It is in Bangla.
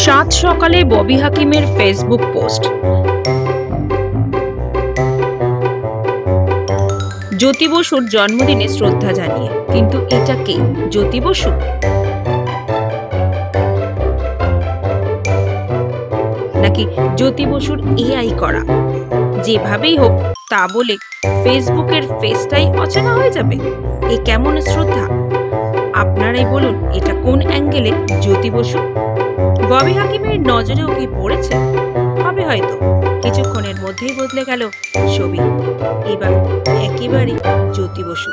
সাত সকালে ববি হাকিমের ফেসবুক পোস্ট। জ্যোতি বসুর জন্মদিনে শ্রদ্ধা জানিয়ে। কিন্তু এটা কে? জ্যোতি বসু? নাকি জ্যোতি বসুর এআই করা? যেভাবেই হোক তা বলে ফেসবুকের ফেসটাই অচেনা হয়ে যাবে? এ কেমন শ্রদ্ধা? আপনারাই বলুন, এটা কোন অ্যাঙ্গেলে জ্যোতি বসু? ববি হাকিমের নজরেও কি পড়েছে? হবে হয়তো। কিছুক্ষণের মধ্যেই বদলে গেল ছবি। এবার একেবারে জ্যোতি বসু।